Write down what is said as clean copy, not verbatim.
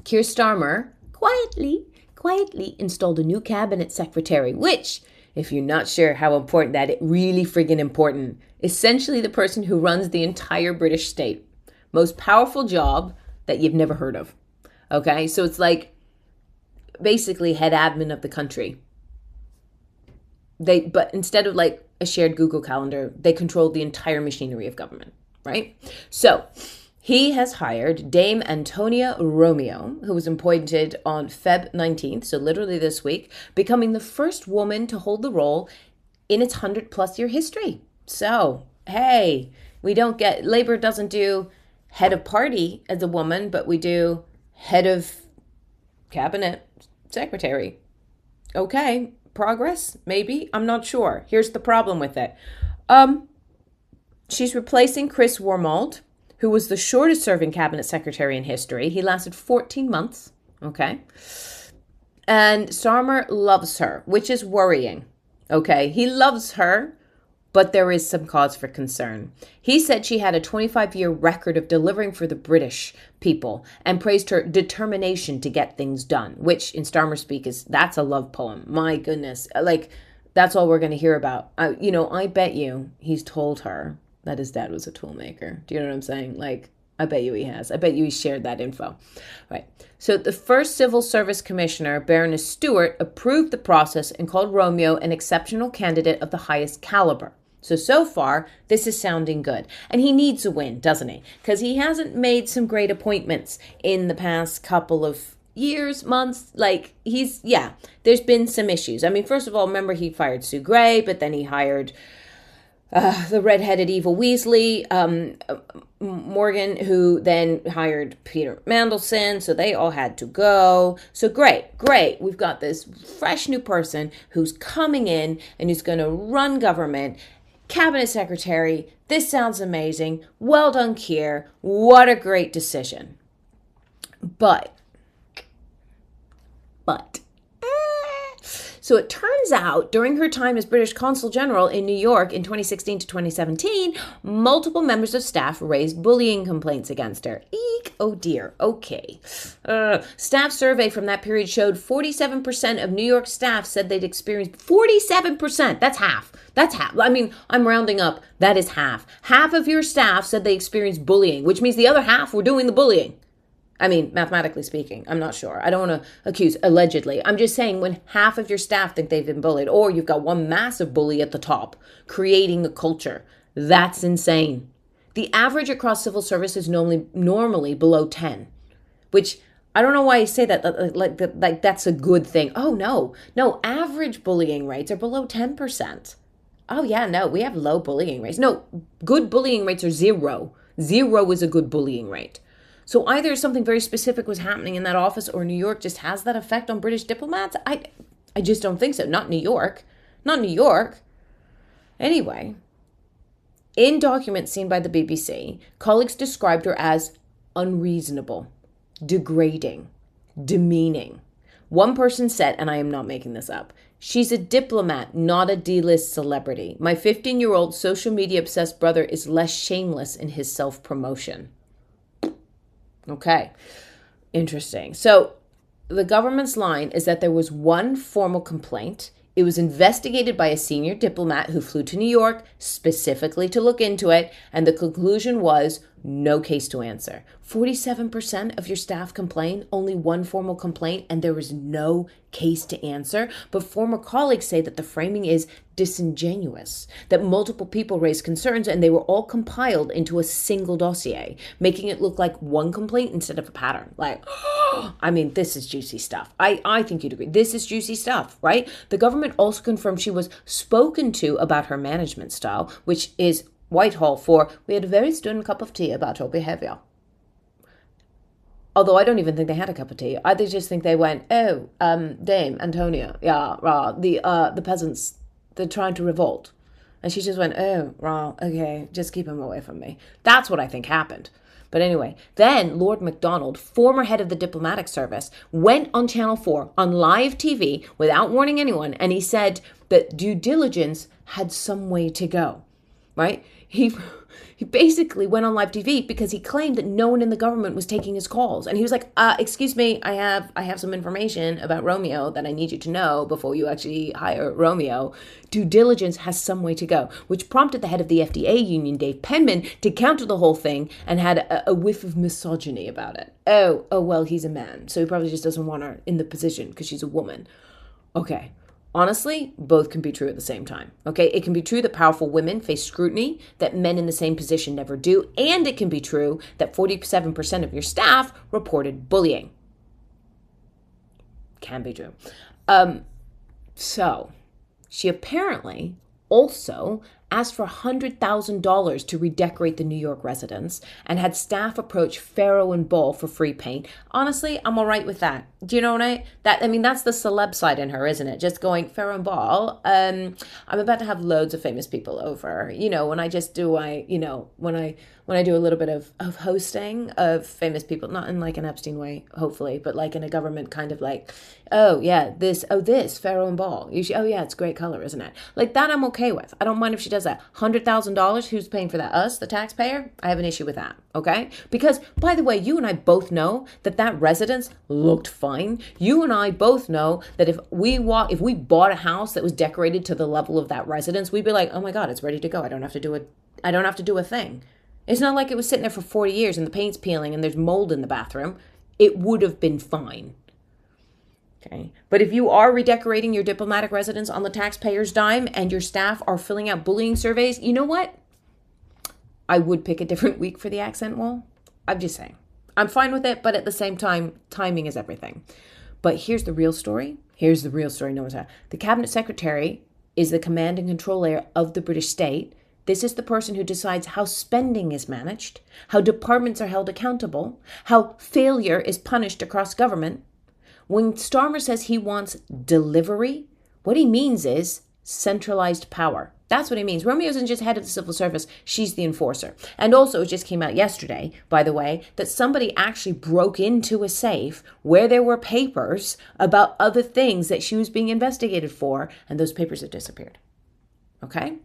Keir Starmer quietly installed a new cabinet secretary, which, if you're not sure how important that is, really friggin' important. Essentially the person who runs the entire British state. Most powerful job that you've never heard of. Okay, so it's like basically head admin of the country. But instead of like a shared Google Calendar, they control the entire machinery of government, right? So he has hired Dame Antonio Romeo, who was appointed on Feb 19th, so literally this week, becoming the first woman to hold the role in its 100-plus year history. So, hey, Labour doesn't do head of party as a woman, but we do head of cabinet secretary. Okay, progress, maybe? I'm not sure. Here's the problem with it. She's replacing Chris Wormald, who was the shortest serving cabinet secretary in history. He lasted 14 months, okay? And Starmer loves her, which is worrying, okay? He loves her, but there is some cause for concern. He said she had a 25-year record of delivering for the British people and praised her determination to get things done, which in Starmer speak that's a love poem. My goodness. Like, that's all we're going to hear about. I bet you he's told her that his dad was a toolmaker. Do you know what I'm saying? Like, I bet you he has. I bet you he shared that info. Right. So the first Civil Service Commissioner, Baroness Stewart, approved the process and called Romeo an exceptional candidate of the highest caliber. So far, this is sounding good. And he needs a win, doesn't he? Because he hasn't made some great appointments in the past couple of years, months. Like, there's been some issues. I mean, first of all, remember he fired Sue Gray, but then he hired the redheaded evil Weasley, Morgan, who then hired Peter Mandelson. So they all had to go. So great. We've got this fresh new person who's coming in and who's going to run government. Cabinet secretary. This sounds amazing. Well done, Keir. What a great decision. But so it turns out during her time as British Consul General in New York in 2016 to 2017, multiple members of staff raised bullying complaints against her. Eek, oh dear, okay. Staff survey from that period showed 47% of New York staff said they'd experienced 47%. That's half. I mean, I'm rounding up. That is half. Half of your staff said they experienced bullying, which means the other half were doing the bullying. I mean, mathematically speaking, I'm not sure. I don't want to accuse allegedly. I'm just saying when half of your staff think they've been bullied, or you've got one massive bully at the top creating a culture, that's insane. The average across civil service is normally below 10, which I don't know why you say that, like that's a good thing. Oh, no, average bullying rates are below 10%. Oh, yeah, no, we have low bullying rates. No, good bullying rates are 0. 0 is a good bullying rate. So either something very specific was happening in that office or New York just has that effect on British diplomats. I just don't think so. Not New York. Anyway, in documents seen by the BBC, colleagues described her as unreasonable, degrading, demeaning. One person said, and I am not making this up, she's a diplomat, not a D-list celebrity. My 15-year-old social media obsessed brother is less shameless in his self-promotion. Okay, interesting. So the government's line is that there was one formal complaint. It was investigated by a senior diplomat who flew to New York specifically to look into it. And the conclusion was no case to answer. 47% of your staff complain, only one formal complaint, and there was no case to answer. But former colleagues say that the framing is disingenuous, that multiple people raised concerns and they were all compiled into a single dossier, making it look like one complaint instead of a pattern. Like, I mean, this is juicy stuff. I think you'd agree. This is juicy stuff, right? The government also confirmed she was spoken to about her management style, which is Whitehall for, we had a very stern cup of tea about her behavior. Although I don't even think they had a cup of tea. I just think they went, oh, Dame Antonio, the peasants, they're trying to revolt. And she just went, oh, okay, just keep him away from me. That's what I think happened. But anyway, then Lord MacDonald, former head of the diplomatic service, went on Channel 4 on live TV without warning anyone, and he said that due diligence had some way to go, right? he he basically went on live TV because he claimed that no one in the government was taking his calls. And he was like, excuse me, I have some information about Romeo that I need you to know before you actually hire Romeo. Due diligence has some way to go, which prompted the head of the FDA union, Dave Penman, to counter the whole thing and had a whiff of misogyny about it. Oh, well, he's a man, so he probably just doesn't want her in the position because she's a woman. Okay. Honestly, both can be true at the same time, okay? It can be true that powerful women face scrutiny that men in the same position never do, and it can be true that 47% of your staff reported bullying. Can be true. So, she apparently also asked for $100,000 to redecorate the New York residence and had staff approach Farrow and Ball for free paint. Honestly, I'm all right with that. Do you know what that's the celeb side in her, isn't it? Just going, Farrow and Ball, I'm about to have loads of famous people over. When I do a little bit of hosting of famous people, not in like an Epstein way, hopefully, but like in a government kind of like, this, Farrow and Ball. It's a great color, isn't it? Like that I'm okay with. I don't mind if she does that. $100,000, who's paying for that? Us, the taxpayer? I have an issue with that, okay? Because, by the way, you and I both know that residence looked fine. You and I both know that if we bought a house that was decorated to the level of that residence, we'd be like, oh my God, it's ready to go. I don't have to do a thing. It's not like it was sitting there for 40 years and the paint's peeling and there's mold in the bathroom. It would have been fine. Okay. But if you are redecorating your diplomatic residence on the taxpayer's dime and your staff are filling out bullying surveys, you know what? I would pick a different week for the accent wall. I'm just saying. I'm fine with it, but at the same time, timing is everything. But here's the real story. No one's had. The cabinet secretary is the command and control layer of the British state. This is the person who decides how spending is managed, how departments are held accountable, how failure is punished across government. When Starmer says he wants delivery, what he means is centralized power. That's what he means. Romeo isn't just head of the civil service. She's the enforcer. And also, it just came out yesterday, by the way, that somebody actually broke into a safe where there were papers about other things that she was being investigated for, and those papers have disappeared. Okay?